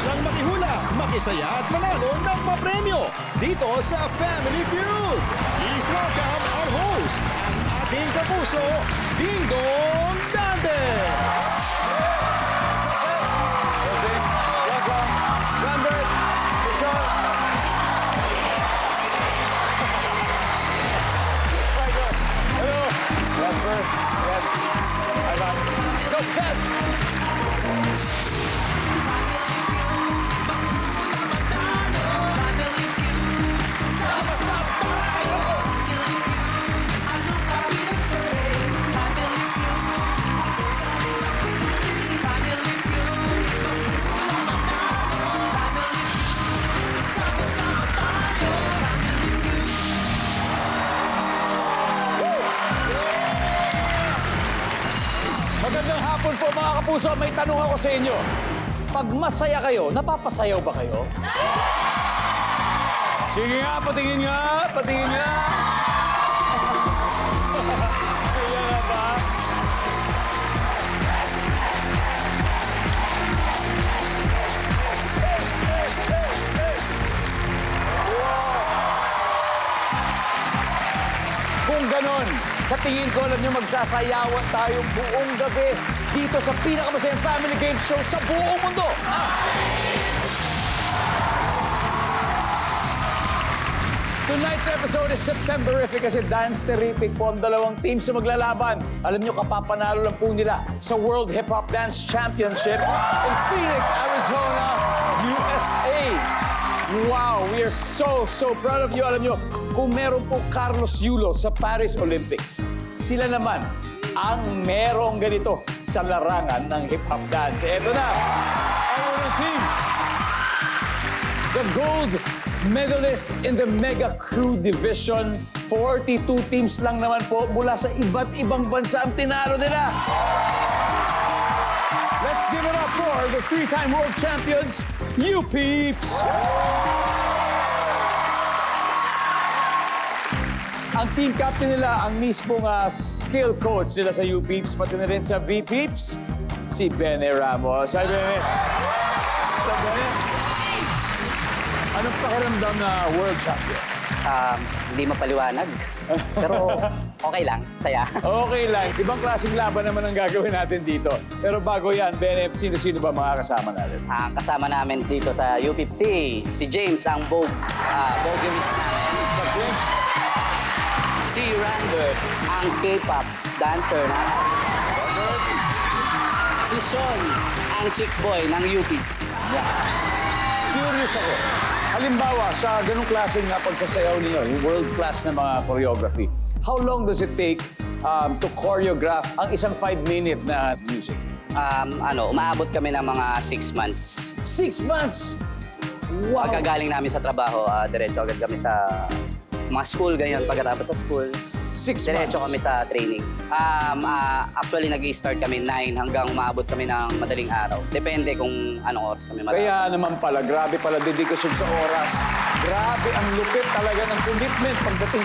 lang makihula, makisaya at manalo ng papremyo dito sa Family Feud. Please welcome our host, ang ating kapuso, Ding Dong Dantes! Magandang hapon po mga kapuso. May tanong ako sa inyo. Pag masaya kayo, napapasayaw ba kayo? Sige nga, patingin nga, patingin nga. Kaya nga ba? Kung ganon, sa tingin ko, alam nyo, magsasayawan tayo buong gabi dito sa pinakamasayang family game show sa buong mundo. Tonight's episode is Septemberific kasi Dance Terrific po ang dalawang teams na maglalaban. Alam nyo, kapapanalo lang po nila sa World Hip Hop Dance Championship in Phoenix, Arizona, USA. Wow, we are so proud of you. Alam nyo, kung meron po Carlos Yulo sa Paris Olympics, sila naman ang merong ganito sa larangan ng hip-hop dance. Eto na, ang unang team. The gold medalist in the Mega Crew Division. 42 teams lang naman po mula sa iba't ibang bansa ang tinalo nila. Let's give it up for the three-time world champions, U-Peeps! Ang team captain nila, ang mismong skill coach nila sa U-Peeps, pati na rin sa V-Peeps, si Bene Ramos. Hi, Bene! Hello, Bene! Anong pakiramdam na world champion? Hindi mapaliwanag. Pero okay lang, saya. Okay lang. Ibang klaseng laban naman ang gagawin natin dito. Pero bago yan, Bene, sino-sino ba mga kasama natin? Ang kasama namin dito sa UPIPC, si James, ang vocalist namin. James? Si Rander, ang K-pop dancer namin. Si Sean, ang chick boy ng UPIPS. Curious ako. Halimbawa, sa ganung klaseng pagsasayaw ninyo, yung world-class na mga choreography, how long does it take to choreograph ang isang 5-minute na music? Umaabot kami ng mga 6 months. 6 months? Wow! Pagkagaling namin sa trabaho, diretso agad kami sa mga school, ganyan. Pagkatapos sa school, 6 diretso months? kami sa training. Actually, nag-i-start kami 9 hanggang umabot kami ng madaling araw. Depende kung anong oras kami matapos. Kaya naman pala, grabe pala dedikasyon sa oras. Grabe ang lupit talaga ng commitment pagdating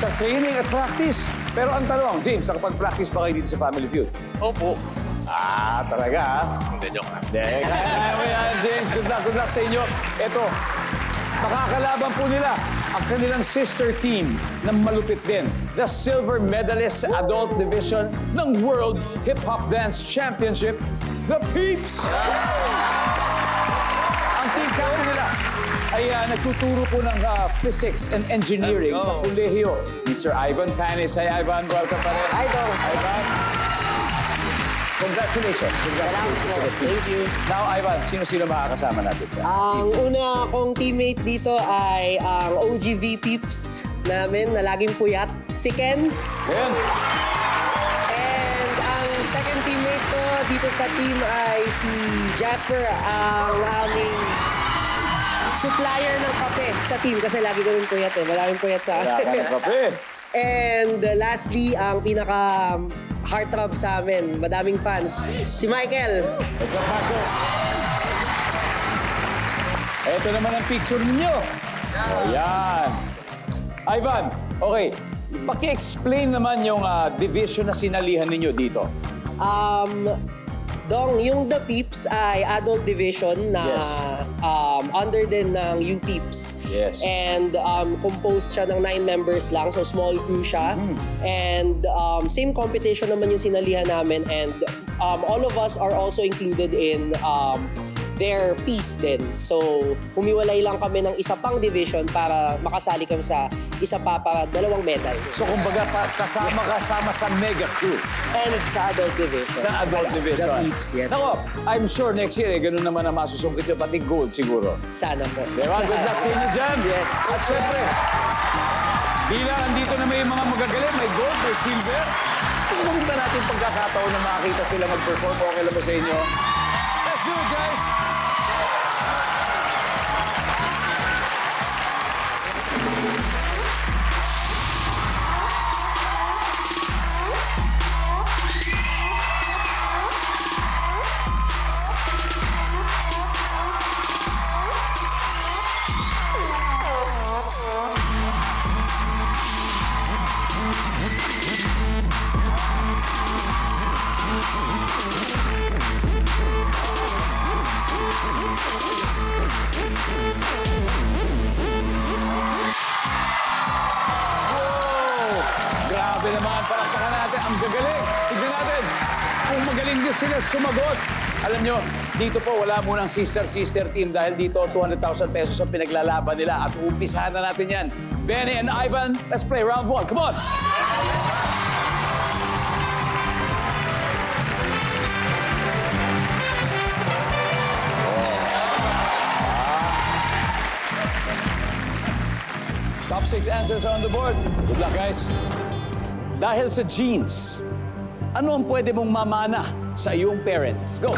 sa training at practice. Pero ang tanong, James, nakapag-practice pa kayo dito sa Family Feud? Opo. Talaga Hindi, joke lang. Hindi, kaya mo yan, James. Good luck sa inyo. Ito, makakalaban po nila ang kanilang sister team na malupit din. The silver medalist sa adult division ng World Hip Hop Dance Championship, The Peeps! Ang team captain nila ay nagtuturo po ng physics and engineering Let's sa go. kolehiyo ni Sir Ivan Panis. Hi, Ivan. Welcome pa rin. Hi, Dong. Ivan. Congratulations. Congratulations Salamat sa The po. Peeps. Thank you. Now, Ivan, sino-sino makakasama natin sa Ang una kong teammate dito ay ang OGV Peeps namin na laging puyat, si Ken. Ayan. And ang second teammate ko dito sa team ay si Jasper, ang aming supplier ng kape sa team kasi lagi kami puyat eh. Maraming puyat sa Wala ka ng kape. And lastly, ang pinaka heartthrob sa amin, madaming fans, si Michael. What's up, Paco? Ito naman ang picture ninyo. Ayan. Ivan, okay. Paki-explain naman yung division na sinalihan ninyo dito. Dong, yung The Peeps ay adult division na Yes. under din ng U-Peeps. Yes. And composed siya ng 9 members lang, so small crew siya. And same competition naman yung sinalihan namin, and all of us are also included in their piece din. So, humiwalay lang kami ng isa pang division para makasali kami sa isa pa para 2 medal. So kumbaga kasama sa mega crew. And sa adult division. Sa adult division. The Peeps, yes. Nako, I'm sure next year, ganun naman ang masusungkit nyo, pati gold siguro. Sana po. Diba? Good luck sa inyo dyan. Yes. At syempre, bilang andito na may mga magagaling, may gold, may silver, tingnan ba natin pagkakataon na makakita sila mag-perform? Okay lang ba sa inyo? Let's do it, guys! Grabe naman, palakpakan natin. Ang gagaling. Tignan natin kung magaling din sila sumagot. Alam nyo, dito po wala munang sister-sister team dahil dito 200,000 pesos ang pinaglalaban nila at umpisahan na natin yan. Benny and Ivan, let's play round 1. Come on! Top 6 answers on the board. Good luck, guys. Dahil sa genes, ano ang pwede mong mamana sa iyong parents? Go!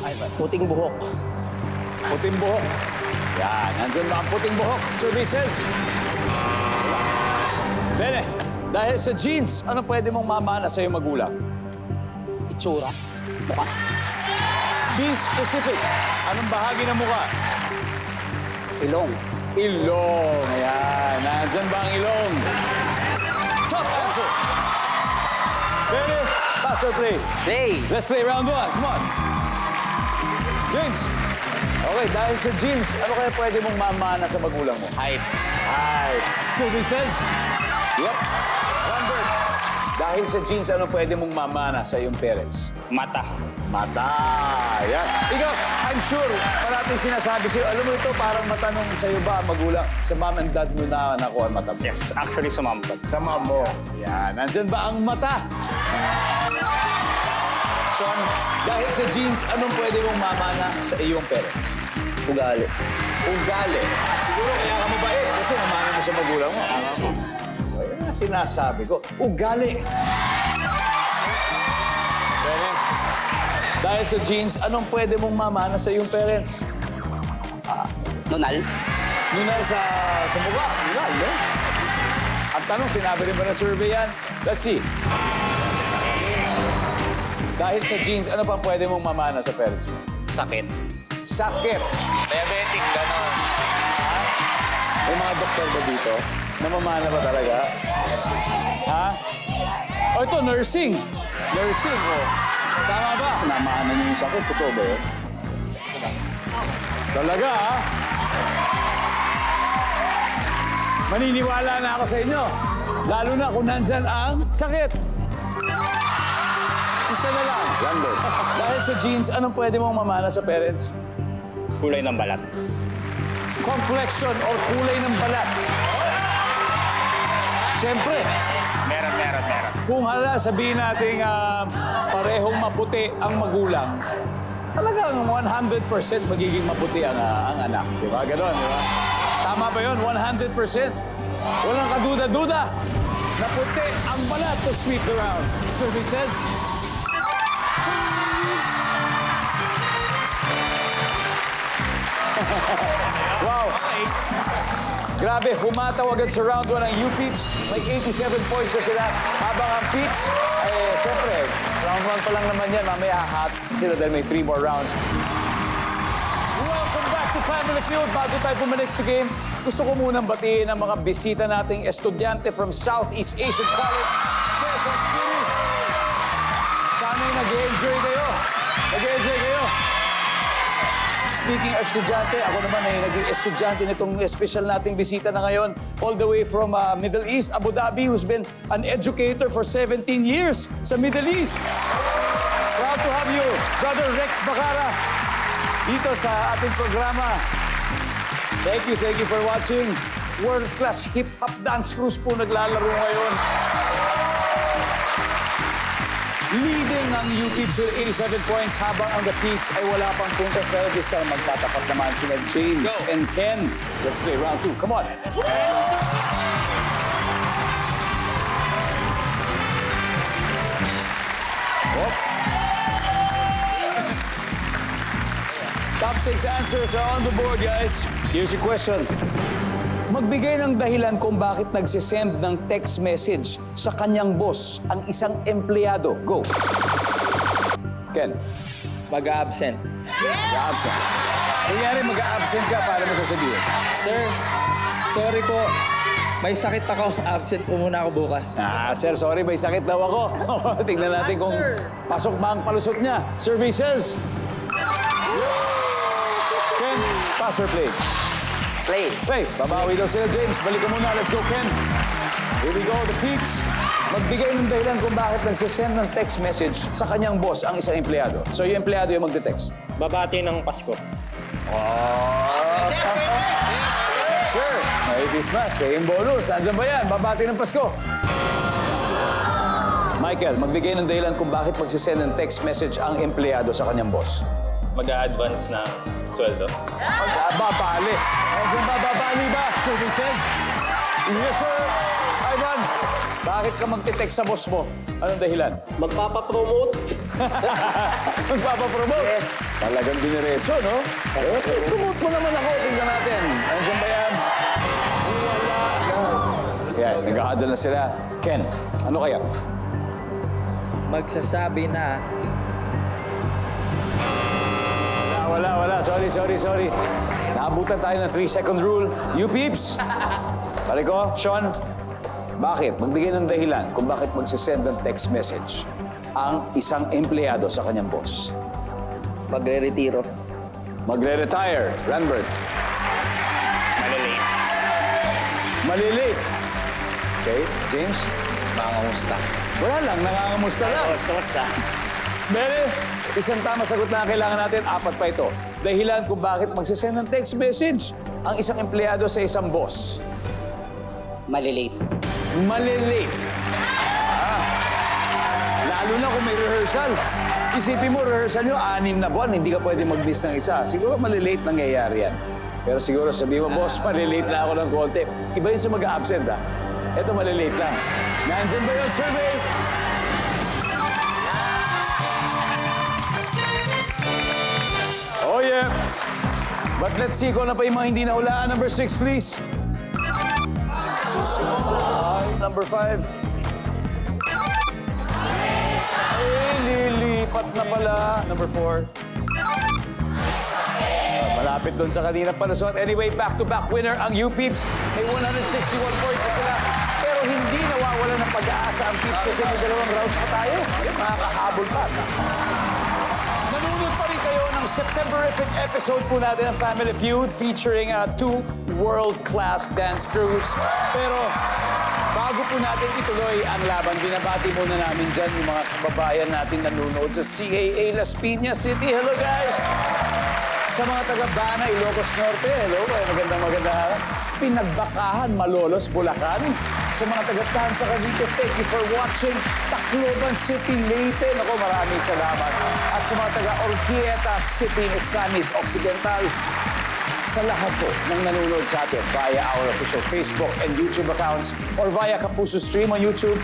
Ivan. Puting buhok. Puting buhok. Yan, nandyan ba ang puting buhok? Services. Bene, dahil sa genes, ano pwede mong mamana sa iyong magulang? Itsura. Mukha. Be specific. Anong bahagi ng mukha? Ilong. Ilong. Ayan, nandyan ba ang ilong? Top answer. Bene, pass or play? Play. Let's play round 1. Come on. James. Okay, dahil sa genes, ano kaya pwede mong mamana sa magulang mo? Height. Height. Sylvie says? Yep. One word. Dahil sa genes, ano pwede mong mamana sa iyong parents? Mata. Mata. Yan. Ikaw, I'm sure, parating sinasabi sa'yo, alam mo ito, parang matanong sa'yo ba, magulang, sa mom and dad mo na nakuha ang mata? Yes, actually sumambot. Sa mom mo. Yan. Nandyan ba ang mata? Sean, dahil sa genes, anong pwede mong mamana sa iyong parents? Ugali. Ugali. Siguro kaya ka mabait kasi namana mo sa magulang mo. Ayun nga sinasabi ko. Ugali. Pwede. Dahil sa genes, anong pwede mong mamana sa iyong parents? Nunal. Nunal sa mukha. Nunal, no? Ang tanong, sinabi rin ba na survey yan? Let's see. Dahil sa genes, ano pa pwede mong mamana sa parents mo? Sakit. Sakit. Diabetic, gano'n. May mga doktor ba dito? Namamana ba talaga? Ha? O ito, nursing. Nursing, oh. Tama ba? Namana niyo yung sakit. Totoo ba yun? Talaga, ha? Maniniwala na ako sa inyo. Lalo na kung nandyan ang sakit. Isa na lang. Yan, boss. Dahil sa genes, anong pwede mong mamana sa parents? Kulay ng balat. Complexion or kulay ng balat. Siyempre, Meron. kung hala sabihin natin parehong maputi ang magulang, talagang 100% magiging maputi ang anak. Di ba? Ganon, di ba? Tama ba yun? 100%. Walang kaduda-duda na puti ang balat to sweep around. Survey says... Wow! Grabe, humataw agad sa round 1 ang U-Peeps. May 87 points na sila. Habang ang Peeps, ay syempre, round 1 pa lang naman yan. Mamaya hahat sila dahil may 3 more rounds. Welcome back to Family Feud. Bago tayo bumalik sa game, gusto ko munang batiin ang mga bisita nating estudyante from Southeast Asian College, Quezon City. Sana'y Nag-enjoy kayo. Nag-enjoy kayo. Speaking of estudyante, ako naman ay naging estudyante nitong espesyal nating bisita na ngayon. All the way from Middle East, Abu Dhabi, who's been an educator for 17 years sa Middle East. Proud to have you, Brother Rex Bacara, dito sa ating programa. Thank you for watching. World-class hip-hop dance crews po naglalaro ngayon. Leading ang UPeeps with 87 points habang ang The Peeps ay wala pang puntos. Pero this time magtatapat naman sila James and Ken. Let's play round 2. Come on. Oh. Top 6 answers are on the board, guys. Here's your question. Magbigay ng dahilan kung bakit nagsisend ng text message sa kanyang boss ang isang empleyado. Go. Ken. Mag-absent. Mag-absent. Kunyari mag-absent ka, paano mo sasabihin? Sir, sorry po. May sakit ako. Absent po muna ako bukas. Sir, sorry, may sakit daw ako. Tingnan natin kung pasok ba ang palusot niya. Services. Ken, pass or play? Play. Play. Babawi daw sila, James. Balik ka muna. Let's go, Ken. Here we go, the Peeps. Magbigay ng dahilan kung bakit nagsisend ng text message sa kanyang boss ang isang empleyado. So, yung empleyado yung magte-text. Babati ng Pasko. Sir, may Christmas, may bonus. Nandiyan ba yan? Babati ng Pasko. Michael, magbigay ng dahilan kung bakit magsisend ng text message ang empleyado sa kanyang boss. Mag-a-advance na sweldo. Babali. O kung bababali ba, services? Yes, sir. Ivan, bakit ka magte-text sa boss mo? Anong dahilan? Magpapapromote. Magpapapromote? Yes. Talagang diniretso, no? Promote mo naman ako. Tingnan natin. Andiyan ba yan? Wala. Yes, nag-a-huddle na sila. Ken, ano kaya? Magsasabi na Wala. Sorry. Naabutan tayo ng 3-second rule. You peeps! Balik ko, Sean. Bakit? Magbigay ng dahilan kung bakit magsisend ng text message ang isang empleyado sa kanyang boss. magre-retiro. Magre-retire. Ranbert. Malilate. Okay, James? Mangangusta. Wala lang, nangangamusta lang. Kamusta? Bere, isang tama sagot na kailangan natin, 4 pa ito. Dahilan kung bakit magsisend ng text message ang isang empleyado sa isang boss. Malilate. Malilate. Lalo na kung may rehearsal. Isipin mo, rehearsal nyo, 6 na buwan, hindi ka pwede mag-miss ng isa. Siguro malilate nangyayari yan. Pero siguro sabihin mo, boss, malilate na ako ng konti. Iba yun sa mag-absent, ha? Ito, malilate lang. Nandyan ba yun, survey? Oh, yeah. But let's see kung ano pa yung mga hindi nahulaan. Number 6, please. Number 5. Ay, lilipat na pala. Number 4. Malapit doon sa kanina palusot. Anyway, back-to-back winner ang U-Peeps. May 161 points na sila. Pero hindi nawawala ng pag-aasa ang Peeps kasi may 2 rounds pa tayo. Makakahabol pa. Nanonood pa rin kayo ng Septemberific episode po natin ng Family Feud featuring 2 world-class dance crews. Pero bago po natin ituloy ang laban, binabati muna namin dyan yung mga kababayan natin nanonood sa CAA Las Piñas City. Hello, guys! Sa mga taga-Bana, Ilocos Norte, hello, magandang araw. Pinagbakahan, Malolos, Bulacan. Sa mga taga-Tansa Cavite, thank you for watching. Tacloban City, Leyte, naku, maraming salamat. At sa mga taga-Orquieta City, Misamis Occidental, sa lahat po ng nanonood sa atin via our official Facebook and YouTube accounts or via Kapuso Stream on YouTube,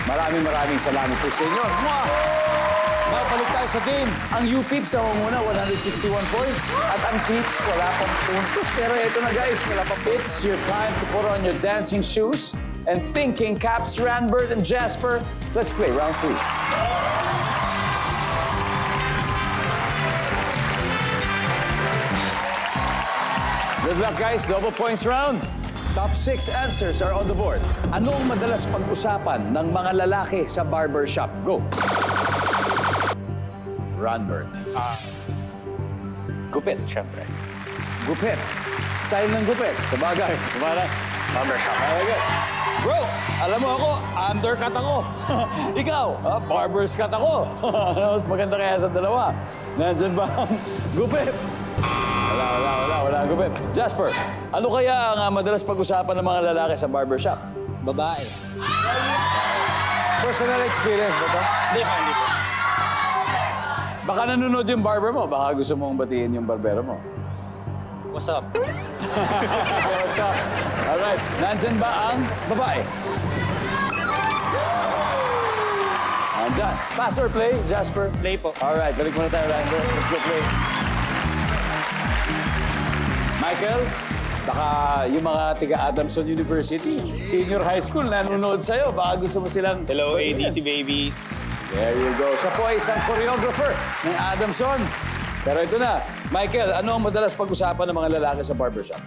maraming salamat po sa inyo. Mwah! Balik tayo sa game. Ang U-Peeps na muna, 161 points. At ang Peeps, wala pang puntos. Pero ito na guys, wala pang. It's your time to put on your dancing shoes. And thinking Caps, Ranbert, and Jasper, let's play round 3. Good luck guys, double points round. Top 6 answers are on the board. Ano ang madalas pag-usapan ng mga lalaki sa barbershop? Go! Ronbert? Gupit, syempre. Gupit. Style ng gupit. Sabagay. Parang barbershop. Okay. Bro, alam mo ako, undercut ako. Ikaw, barber's cut ako. Ano mas maganda kaya sa dalawa? Nandyan ba ang gupit? Wala ang gupit. Jasper, ano kaya ang madalas pag-usapan ng mga lalaki sa barbershop? Babae. Personal experience ba ito? Hindi po. Baka nanonood yung barber mo. Baka gusto mong batiin yung barbero mo. What's up? What's up? Alright, nandyan ba ang babae? Nandyan. Pass or play, Jasper? Play po. Alright, balik muna tayo, Randy. Let's go play. Michael, baka yung mga tiga-Adamson University, senior high school, nanonood sa'yo. Baka gusto mo silang... Hello, ADC babies. There you go. Siya po ay isang choreographer ng Adamson. Pero ito na, Michael, ano ang madalas pag-usapan ng mga lalaki sa barbershop?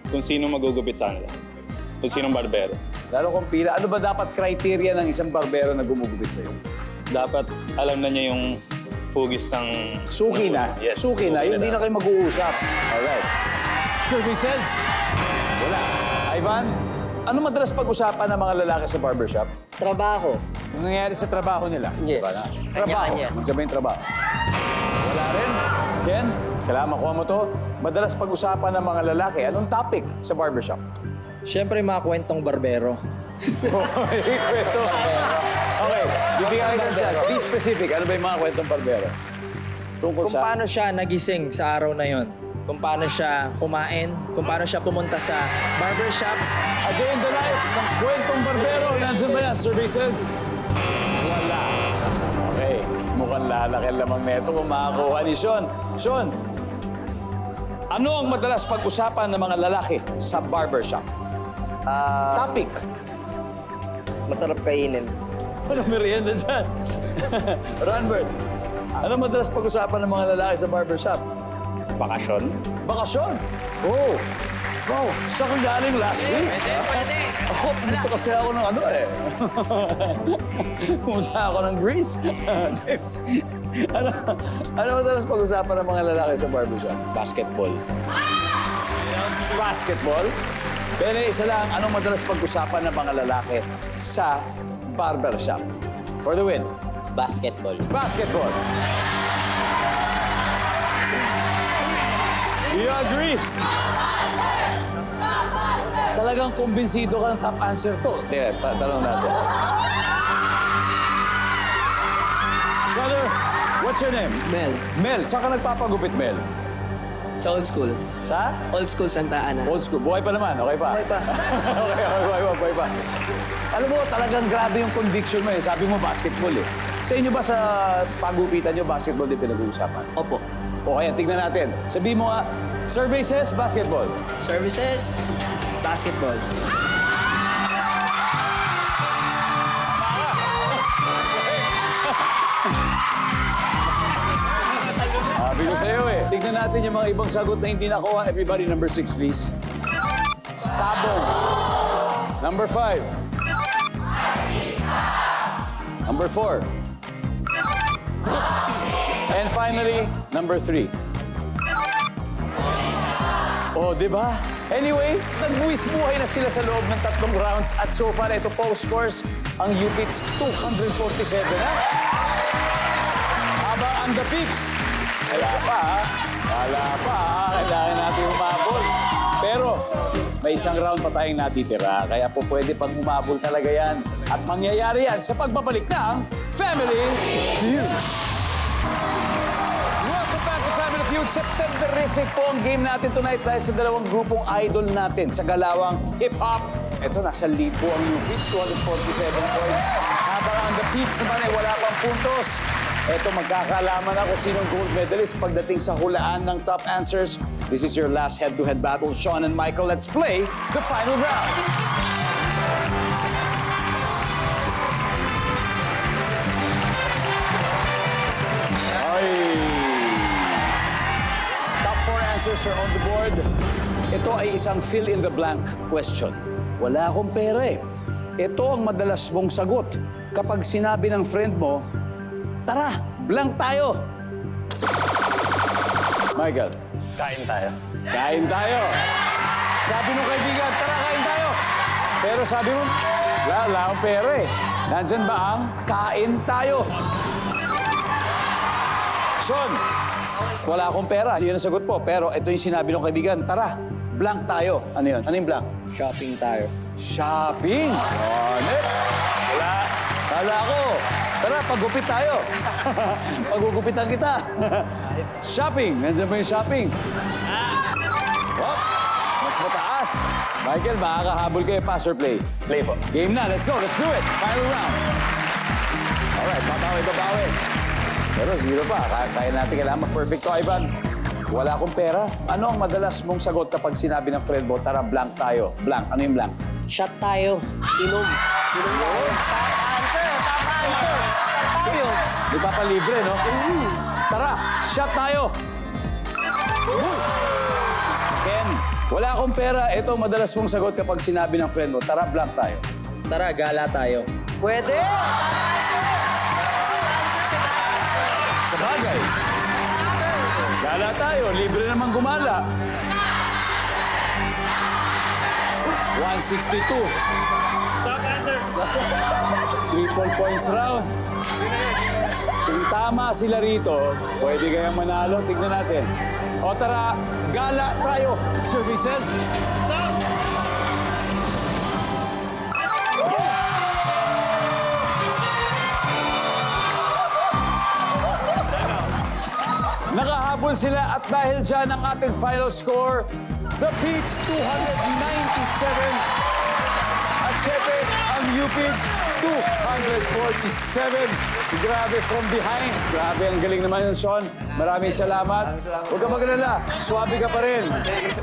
Kung sino magugupit sa kanila. Kung sinong barbero. Lalo kung pila, ano ba dapat criteria ng isang barbero na gumugupit sa'yo? Dapat alam na niya yung hugis ng... Suki na. Yes. Suki na. Hindi na kayo mag-uusap. Alright. Survey says, wala. Ivan, ano madalas pag-usapan ng mga lalaki sa barbershop? Trabaho. Ano nangyayari sa trabaho nila? Yes. Diba na? Trabaho. Magsabi yung trabaho. Wala rin. Ken, kailangan makuha mo to. Madalas pag-usapan ng mga lalaki. Anong topic sa barbershop? Siyempre, mga kwentong barbero. Kwento. Okay, bibigyan kayo ng chance. Be specific. Ano ba yung mga kwentong barbero? Tungkol Kung sa... paano siya nagising sa araw na yon. Kung paano siya kumain. Kung paano siya pumunta sa barbershop. A day in the life ng kwentong barbero. Nandiyan ba yan? Survey says, wala. Okay, mukhang lalaki lamang neto kung makakuha ni Sean. Sean, ano ang madalas pag-usapan ng mga lalaki sa barbershop? Topic. Masarap kainin. Ano merienda dyan? Ronbert, ano madalas pag-usapan ng mga lalaki sa barbershop? Bakasyon. Bakasyon. Oh. Wow, saan ka galing last week? Pwede. Ako, pumunta kasi ako ng ano eh. Pumunta ako ng Greece. James, ano madalas pag-usapan ng mga lalaki sa barbershop? Basketball. Basketball? Bene, isa lang, anong madalas pag-usapan ng mga lalaki sa barbershop? For the win. Basketball. Basketball. Do you agree? Talagang kumbinsido ka ng top answer to. Teka, tanong natin. Brother, what's your name? Mel. Mel, saan ka nagpapagupit, Mel? Sa old school. Sa? Old school Santa Ana. Old school. Buhay pa naman, okay pa? Okay pa. buhay pa. Alam mo, talagang grabe yung conviction mo eh. Sabi mo, basketball eh. Sa inyo ba sa pagupitan nyo, basketball din pinag-uusapan? Opo. O kaya, tignan natin. Sabihin mo nga, survey says basketball. Services, basketball. Sabi ko sa'yo eh. Tignan natin yung mga ibang sagot na hindi nakuha. Everybody, number 6, please. Sabong. Number 5. Number 4. And finally, number 3. Oh, di ba? Anyway, nagbuwis-buhay na sila sa loob ng 3 rounds at so far, ito po scores ang UPIPS 247 na. Haba ang the Pips. Wala pa, ha? Wala pa, ha? Kailangan natin umabol. Pero, may isang round pa tayong natitira, kaya po pwede pang umabol talaga yan. At mangyayari yan sa pagbabalik ng Family Feud. Welcome back to Family Feud. Septemberific po ang game natin tonight dahil sa dalawang grupong idol natin sa galawang hip-hop. Ito, nasa lead po ang UPIPS, 247 points. Habang ang the Peeps naman ay wala pang puntos. Ito, magkakalaman ako sinong gold medalist pagdating sa hulaan ng top answers. This is your last head-to-head battle. Sean and Michael, let's play the final round. Ay! Top 4 answers are on the board. Ito ay isang fill-in-the-blank question. Wala akong pera eh. Ito ang madalas mong sagot kapag sinabi ng friend mo, tara, blank tayo. Michael. Kain tayo. Kain tayo. Sabi nung kaibigan, tara kain tayo. Pero sabi mo, wala akong pera eh. Nandyan ba ang kain tayo? Sean, wala akong pera. Yun ang sagot po. Pero ito yung sinabi nung kaibigan, tara, blank tayo. Ano yun? Ano yung blank? Shopping tayo. Shopping. Ano? Wala. Kala ko. Tara, paggupit tayo. Paggugupitan kita. Shopping. Nandiyan ba yung shopping? Oh, mas mataas. Michael, makakahabol kayo. Pass or play? Play po. Game na. Let's go. Let's do it. Final round. Alright, babawi. Pero zero pa. Kaya natin kailangan mag-perfect to, Ivan. Wala akong pera. Ano ang madalas mong sagot kapag sinabi ng friend mo, tara, blank tayo? Blank. Ano yung blank? Shot tayo. Inom. Inom tayo. Answer. Tayo. Di pa palibre, no? Tara, shot tayo! Ken, wala akong pera. Ito ang madalas mong sagot kapag sinabi ng friend mo, tara, blank tayo. Tara, gala tayo. Pwede. Sa bagay. Gala tayo, libre namang gumala. 162. Top answer. Triple points round. Kung tama sila rito, pwede kayang manalo. Tignan natin. O tara, gala tayo. Services. Nakahabol sila at dahil dyan ang ating final score, the Peeps 297 at syempre ang U-Peeps 247. Grabe from behind. Grabe, ang galing naman yun, Sean. Maraming salamat. Huwag ka mag-alala. Swabe ka pa rin.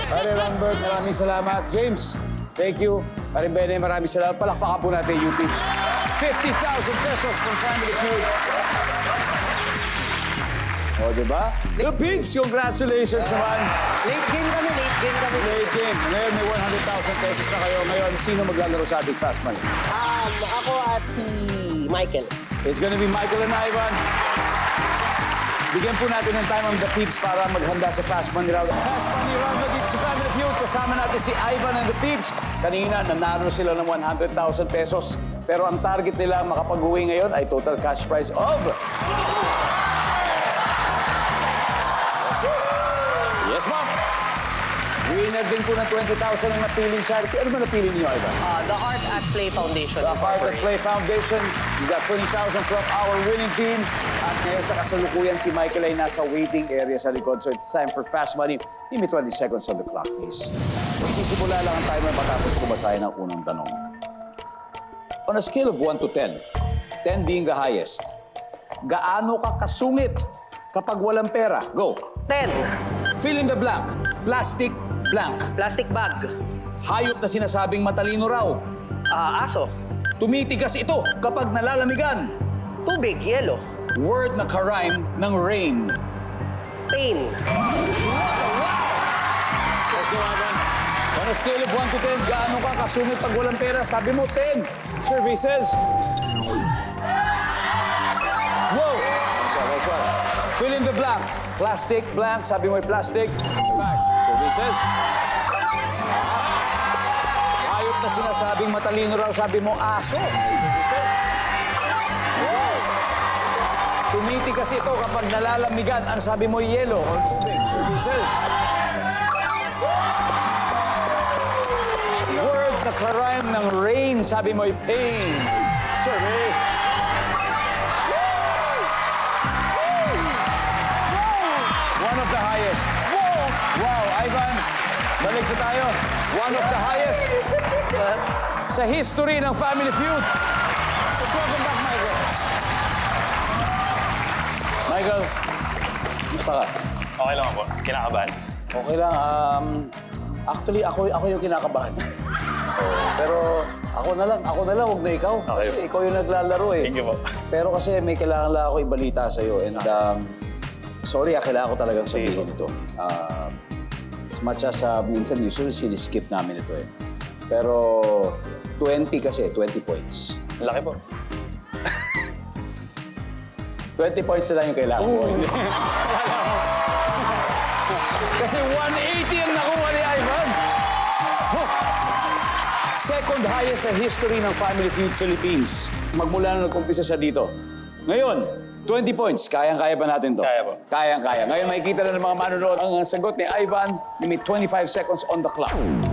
Pare Lambert, maraming salamat. James, thank you. Pare Bene, maraming salamat. Palakpakan po natin U-Peeps. 50,000 pesos from Family Feud. O, diba? The Peeps, congratulations naman. Late game kami. Late game. Ngayon may 100,000 pesos na kayo. Ngayon, sino maglalaro sa ating Fast Money? Ako at si Michael. It's gonna be Michael and Ivan. Bigyan po natin ng time ang The Peeps para maghanda sa Fast Money Round. Fast Money Round na dito sa Family Feud. Kasama natin si Ivan and The Peeps. Kanina, nanalo sila ng 100,000 pesos. Pero ang target nila makapag-uwi ngayon ay total cash prize of... Yes, ma'am. Winner din po ng 20,000 ang napiling charity. Ano ba napili niyo, Ivan? The Heart at Play Foundation. The Heart at Play Foundation. We got 20,000 from our winning team. At ngayon sa kasalukuyan, si Michael ay nasa waiting area sa likod. So it's time for Fast Money. Give me 20 seconds on the clock, please. Magsisimula lang ang timer matapos ko basahin ang unang tanong. On a scale of 1 to 10, 10 being the highest, gaano ka kasungit kapag walang pera? Go. 10. Fill in the blank. Plastic, blank. Plastic bag. Hayop na sinasabing matalino raw. Aso. Tumitigas ito kapag nalalamigan. Tubig. Yelo. Word na karime ng rain. Pain. Let's go, Ivan. On a scale of 1 to 10, gaano ka kasungit pag walang pera? Sabi mo, 10. Services. Whoa! Nice one. Fill in the blank. Plastic, blank. Sabi mo, plastic. Back. Services. Hayop na sinasabing matalino raw. Sabi mo, aso. Services. Tumitigas ito kapag nalalamigan. Ang sabi mo, yelo or tubig. Services. Word na karime ng rain. Sabi mo, pain. Survey. One of the highest. Wow, Ivan. Balik na tayo. One of the highest sa history ng Family Feud. Let's welcome back, Michael. Michael, kumusta ka? Okay lang po. Kinakabahan. Okay lang. Actually, ako yung kinakabahan. Pero ako na lang, huwag na ikaw. Okay. Kasi ikaw yung naglalaro eh. Thank you po. Pero kasi may kailangan lang ako ibalita sa'yo. And sorry, kailangan ko talagang sabihin ito. As much as minsan usually siniskip namin ito eh. Pero 20 kasi, 20 points. Laki po. 20 points na lang yung kailangan mo. Kasi 180 ang nakuha ni Ivan. Huh. Second highest sa history ng Family Feud Philippines. Magmula nung nag-umpisa siya dito. Ngayon, 20 points. Kayang-kaya pa natin to. Kaya po. Kayang-kaya. Ngayon makikita na ng mga manonood ang sagot ni Ivan. May 25 seconds on the clock. You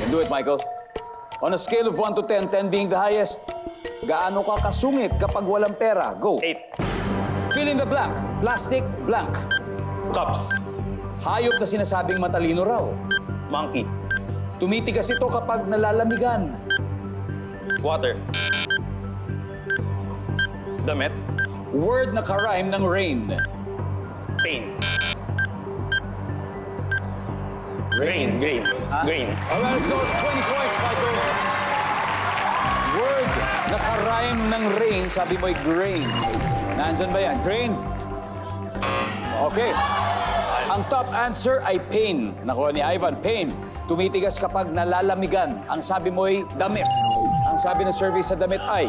can do it, Michael. On a scale of 1 to 10, 10 being the highest, gaano ka kasungit kapag walang pera? Go. 8. Fill in the blank. Plastic, blank. Cups. Hayop na sinasabing matalino raw. Monkey. Tumitigas ito kapag nalalamigan. Water. Damit. Word na karime ng rain. Pain. Grain. Grain. Grain. Alright, let's go. 20 points, Michael. Word na karime ng rain, sabi mo'y grain. Nandyan ba yan? Grain? Okay. Ang top answer ay pain. Nakuha ni Ivan, pain. Tumitigas kapag nalalamigan. Ang sabi mo'y damit. Ang sabi ng survey sa damit ay...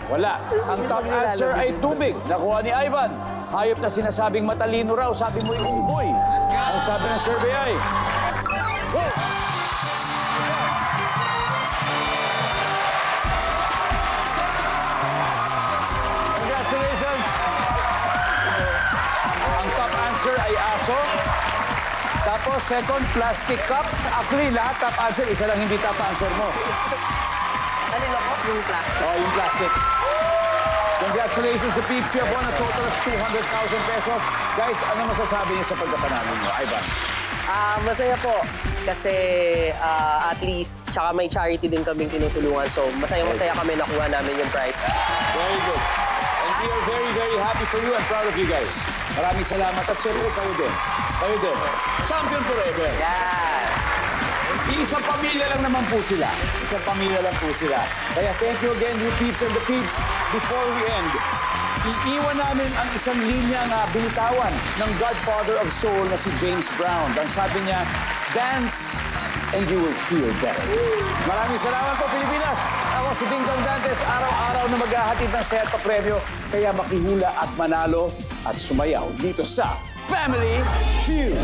Wala. Ang top answer ay tubig. Nakuha ni Ivan. Hayop na sinasabing matalino raw, sabi mo'y unggoy. Ang sabi ng survey ay... Go! Congratulations! Ang top answer ay aso. Tapos, second, plastic cup. Actually, lahat top answer. Isa lang hindi top answer mo. Alin ako? Yung plastic. Oh, yung plastic. Congratulations sa Peeps. You have won a total of 200,000 pesos. Guys, ano masasabi niyo sa pagkapanalo niyo, Ivan? Masaya po. Kasi at least, tsaka may charity din kaming tinutulungan. So, masaya-masaya kami nakuha namin yung prize. Very good. And we are very, very happy for you and proud of you guys. Maraming salamat. At siyempre, kayo din. Kayo din. Champion forever. Yes! Isang pamilya lang naman po sila. Isang pamilya lang po sila. Kaya thank you again, you Peeps and the Peeps. Before we end, iiwan namin ang isang linyang binitawan ng Godfather of Soul na si James Brown. Ang sabi niya, dance and you will feel better. Maraming salamat po, Pilipinas. Ako si Dingdong Dantes, araw-araw na maghahatid ng set of premyo. Kaya makihula at manalo at sumayaw dito sa Family Feud.